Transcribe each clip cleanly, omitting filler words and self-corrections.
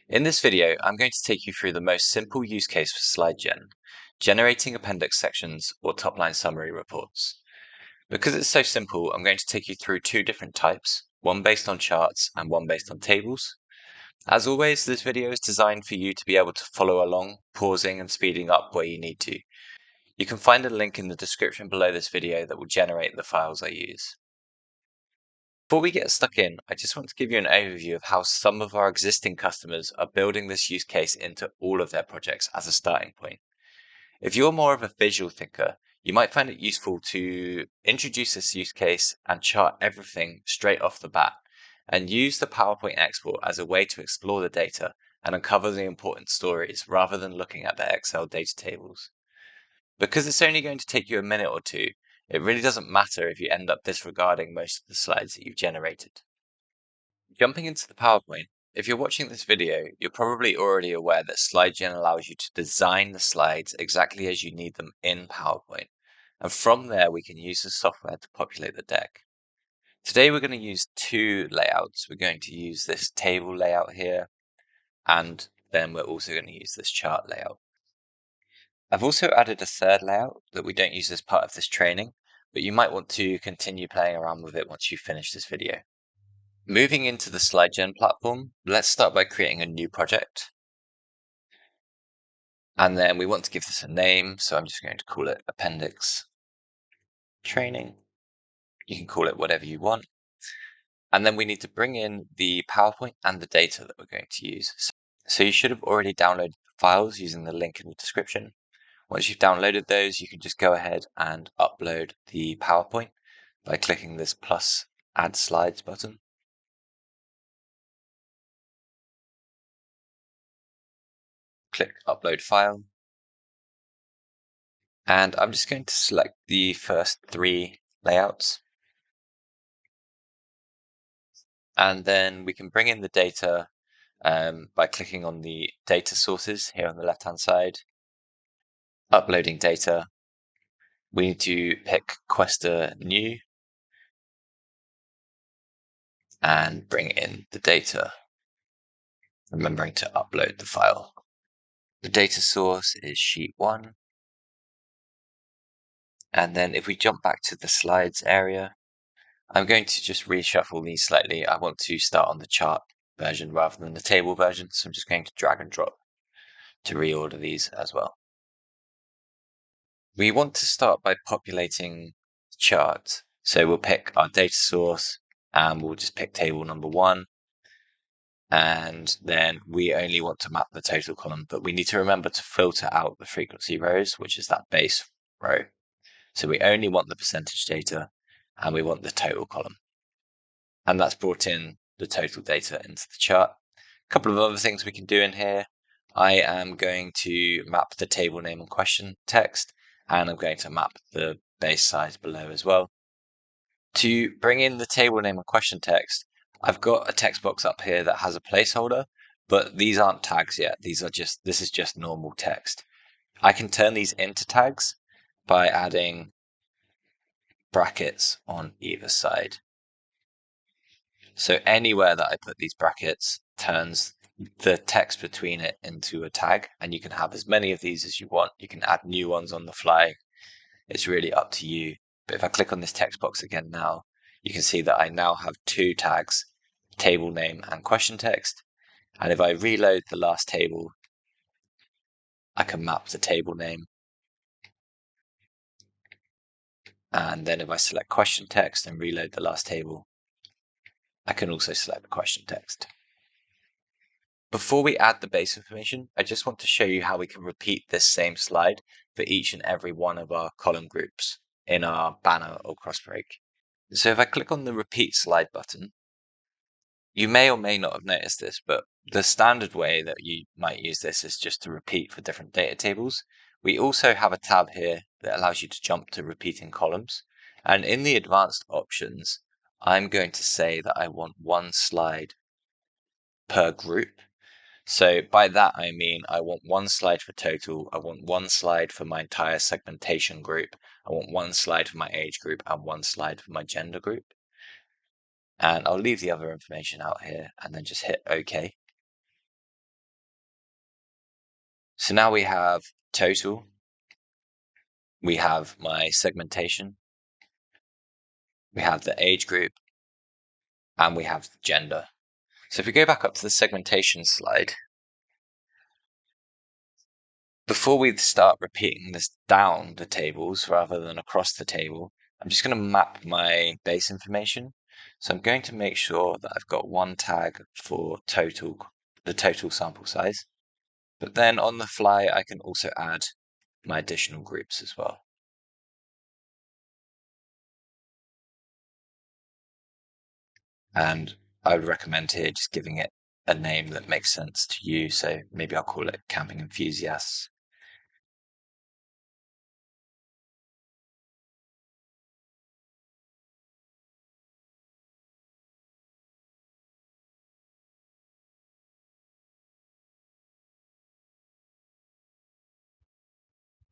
In this video, I'm going to take you through the most simple use case for SlideGen, generating appendix sections or top-line summary reports. Because it's so simple, I'm going to take you through two different types, one based on charts and one based on tables. As always, this video is designed for you to be able to follow along, pausing and speeding up where you need to. You can find a link in the description below this video that will generate the files I use. Before we get stuck in, I just want to give you an overview of how some of our existing customers are building this use case into all of their projects as a starting point. If you're more of a visual thinker, you might find it useful to introduce this use case and chart everything straight off the bat, and use the PowerPoint export as a way to explore the data and uncover the important stories rather than looking at the Excel data tables. Because it's only going to take you a minute or two, it really doesn't matter if you end up disregarding most of the slides that you've generated. Jumping into the PowerPoint, if you're watching this video, you're probably already aware that SlideGen allows you to design the slides exactly as you need them in PowerPoint. And from there, we can use the software to populate the deck. Today, we're going to use two layouts. We're going to use this table layout here, and then we're also going to use this chart layout. I've also added a third layout that we don't use as part of this training, but you might want to continue playing around with it once you finish this video. Moving into the SlideGen platform, let's start by creating a new project. And then we want to give this a name, so I'm just going to call it Appendix Training. You can call it whatever you want. And then we need to bring in the PowerPoint and the data that we're going to use. So you should have already downloaded the files using the link in the description. Once you've downloaded those, you can just go ahead and upload the PowerPoint by clicking this plus add slides button. Click upload file. And I'm just going to select the first three layouts. And then we can bring in the data by clicking on the data sources here on the left-hand side. Uploading data. We need to pick Questa New and bring in the data, remembering to upload the file. The data source is sheet 1. And then if we jump back to the slides area, I'm going to just reshuffle these slightly. I want to start on the chart version rather than the table version, so I'm just going to drag and drop to reorder these as well. We want to start by populating the chart. So we'll pick our data source and we'll just pick table number 1. And then we only want to map the total column, but we need to remember to filter out the frequency rows, which is that base row. So we only want the percentage data and we want the total column. And that's brought in the total data into the chart. A couple of other things we can do in here. I am going to map the table name and question text, and I'm going to map the base size below as well. To bring in the table name and question text, I've got a text box up here that has a placeholder, but these aren't tags yet. This is just normal text. I can turn these into tags by adding brackets on either side. So anywhere that I put these brackets turns the text between it into a tag, and you can have as many of these as you want. You can add new ones on the fly. It's really up to you. But if I click on this text box again now, you can see that I now have two tags, table name and question text. And if I reload the last table, I can map the table name. And then if I select question text and reload the last table, I can also select the question text. Before we add the base information, I just want to show you how we can repeat this same slide for each and every one of our column groups in our banner or crossbreak. So if I click on the repeat slide button, you may or may not have noticed this, but the standard way that you might use this is just to repeat for different data tables. We also have a tab here that allows you to jump to repeating columns. And in the advanced options, I'm going to say that I want one slide per group. So by that, I mean I want one slide for total, I want one slide for my entire segmentation group, I want one slide for my age group, and one slide for my gender group. And I'll leave the other information out here and then just hit OK. So now we have total, we have my segmentation, we have the age group, and we have gender. So if we go back up to the segmentation slide, before we start repeating this down the tables rather than across the table, I'm just going to map my base information. So I'm going to make sure that I've got one tag for the total sample size. But then on the fly, I can also add my additional groups as well. And I would recommend here just giving it a name that makes sense to you. So maybe I'll call it camping enthusiasts.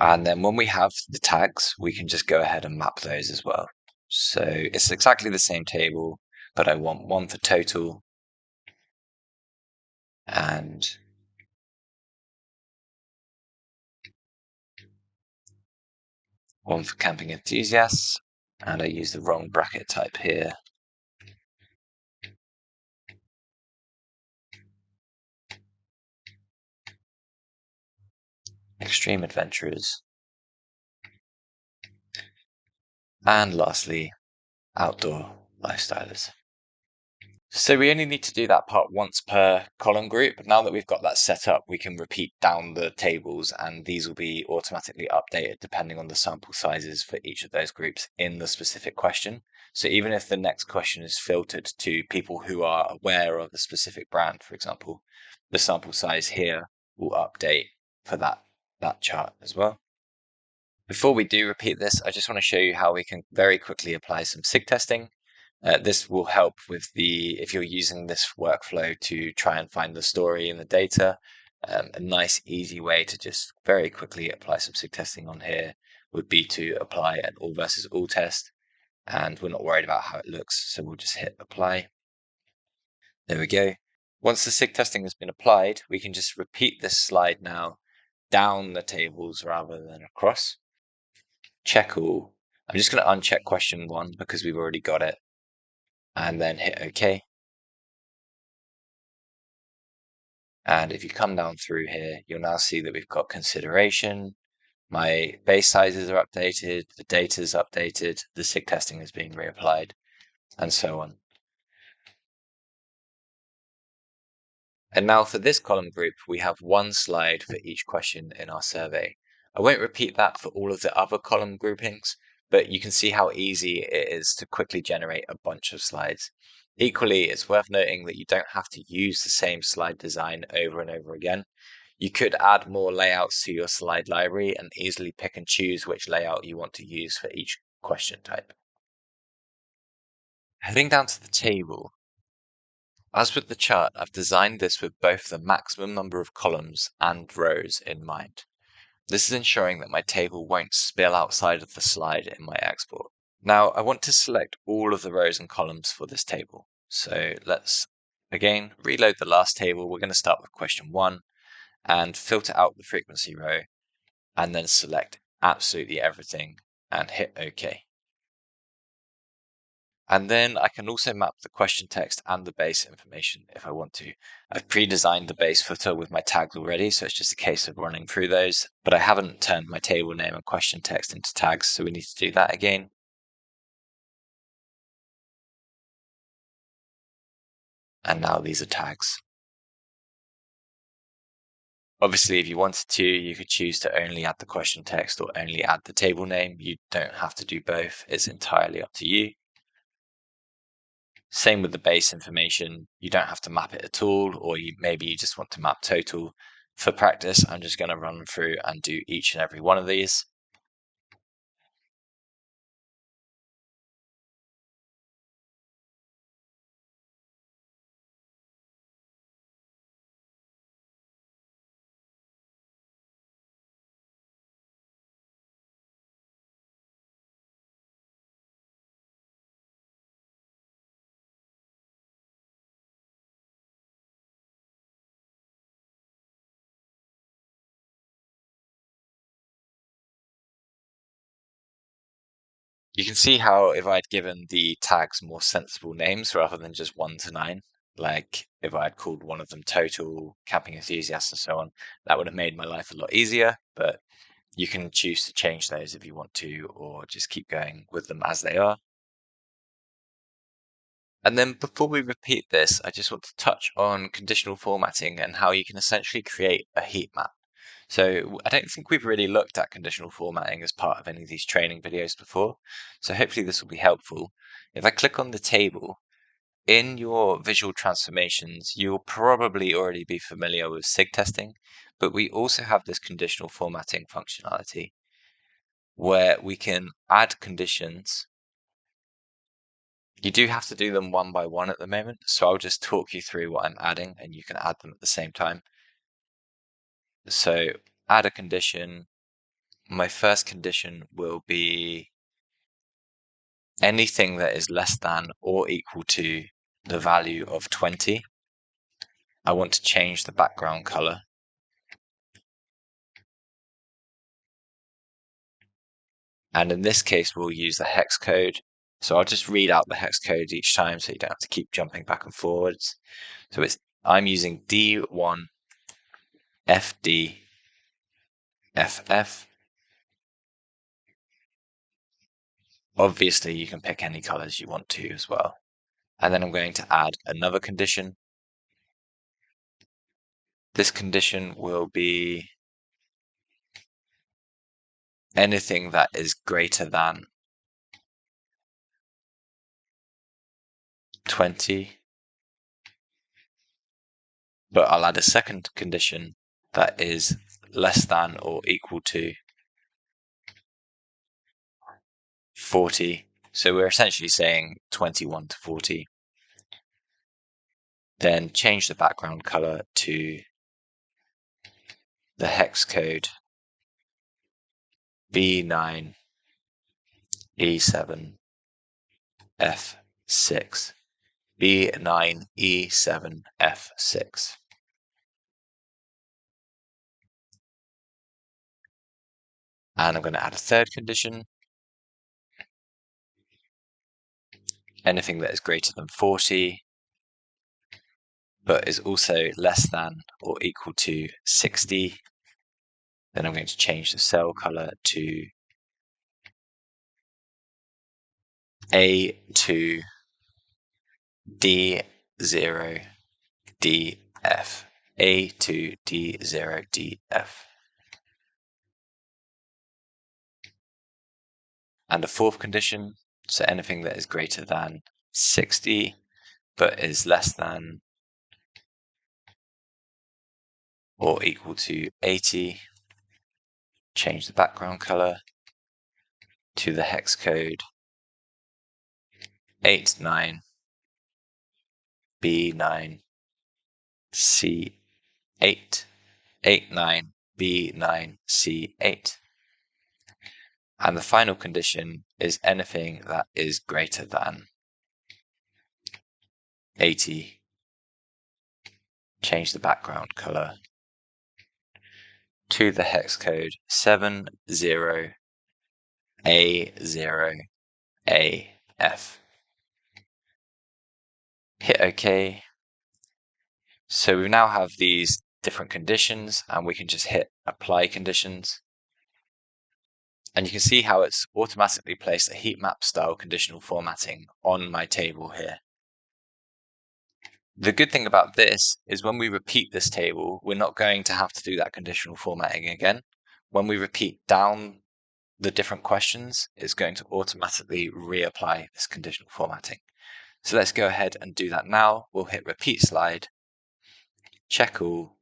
And then when we have the tags, we can just go ahead and map those as well. So it's exactly the same table, but I want one for total and one for camping enthusiasts. And I use the wrong bracket type here. Extreme adventurers. And lastly, outdoor lifestylers. So we only need to do that part once per column group. Now that we've got that set up, we can repeat down the tables and these will be automatically updated depending on the sample sizes for each of those groups in the specific question. So even if the next question is filtered to people who are aware of a specific brand, for example, the sample size here will update for that chart as well. Before we do repeat this, I just want to show you how we can very quickly apply some SIG testing. This will help with if you're using this workflow to try and find the story in the data. A nice, easy way to just very quickly apply some SIG testing on here would be to apply an all versus all test. And we're not worried about how it looks, so we'll just hit apply. There we go. Once the SIG testing has been applied, we can just repeat this slide now down the tables rather than across. Check all. I'm just going to uncheck question 1 because we've already got it. And then hit OK. And if you come down through here, you'll now see that we've got consideration, my base sizes are updated, the data is updated, the SIG testing is being reapplied, and so on. And now for this column group, we have one slide for each question in our survey. I won't repeat that for all of the other column groupings, but you can see how easy it is to quickly generate a bunch of slides. Equally, it's worth noting that you don't have to use the same slide design over and over again. You could add more layouts to your slide library and easily pick and choose which layout you want to use for each question type. Heading down to the table, as with the chart, I've designed this with both the maximum number of columns and rows in mind. This is ensuring that my table won't spill outside of the slide in my export. Now, I want to select all of the rows and columns for this table. So let's, again, reload the last table. We're going to start with question 1 and filter out the frequency row and then select absolutely everything and hit OK. And then I can also map the question text and the base information if I want to. I've pre-designed the base footer with my tags already, so it's just a case of running through those, but I haven't turned my table name and question text into tags, so we need to do that again. And now these are tags. Obviously, if you wanted to, you could choose to only add the question text or only add the table name. You don't have to do both. It's entirely up to you. Same with the base information. You don't have to map it at all, or maybe you just want to map total. For practice, I'm just going to run through and do each and every one of these. You can see how if I'd given the tags more sensible names rather than just 1 to 9, like if I'd called one of them total, camping enthusiast, and so on, that would have made my life a lot easier, but you can choose to change those if you want to, or just keep going with them as they are. And then before we repeat this, I just want to touch on conditional formatting and how you can essentially create a heat map. So I don't think we've really looked at conditional formatting as part of any of these training videos before. So hopefully this will be helpful. If I click on the table, in your visual transformations, you'll probably already be familiar with SIG testing, but we also have this conditional formatting functionality where we can add conditions. You do have to do them one by one at the moment, so I'll just talk you through what I'm adding and you can add them at the same time. So add a condition. My first condition will be anything that is less than or equal to the value of 20. I want to change the background color. And in this case, we'll use the hex code. So I'll just read out the hex code each time so you don't have to keep jumping back and forwards. So I'm using D1 FD FF. Obviously, you can pick any colors you want to as well. And then I'm going to add another condition. This condition will be anything that is greater than 20. But I'll add a second condition that is less than or equal to 40. So we're essentially saying 21 to 40. Then change the background color to the hex code B9 E7 F6. B9 E7 F6. And I'm going to add a third condition. Anything that is greater than 40, but is also less than or equal to 60. Then I'm going to change the cell color to A2 D0 DF. A2 D0 DF. And a fourth condition, so anything that is greater than 60 but is less than or equal to 80. Change the background color to the hex code 89 B9 C8. 89 B9 C8. And the final condition is anything that is greater than 80. Change the background color to the hex code 70A0AF. Hit OK. So we now have these different conditions and we can just hit apply conditions. And you can see how it's automatically placed a heat map style conditional formatting on my table here. The good thing about this is when we repeat this table, we're not going to have to do that conditional formatting again. When we repeat down the different questions, it's going to automatically reapply this conditional formatting. So let's go ahead and do that now. We'll hit repeat slide, check all,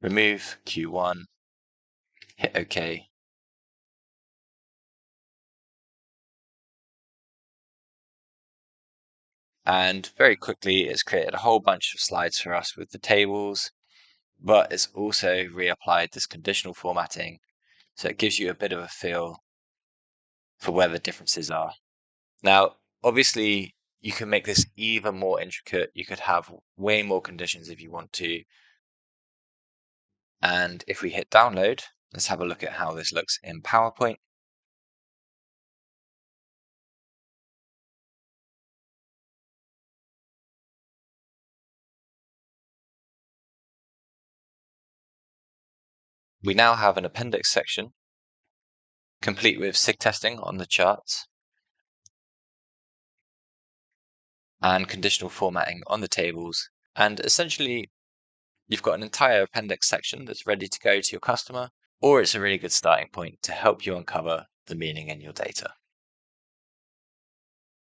remove Q1, hit OK. And very quickly, it's created a whole bunch of slides for us with the tables, but it's also reapplied this conditional formatting. So it gives you a bit of a feel for where the differences are. Now, obviously, you can make this even more intricate. You could have way more conditions if you want to. And if we hit download, let's have a look at how this looks in PowerPoint. We now have an appendix section, complete with SIG testing on the charts and conditional formatting on the tables. And essentially, you've got an entire appendix section that's ready to go to your customer, or it's a really good starting point to help you uncover the meaning in your data.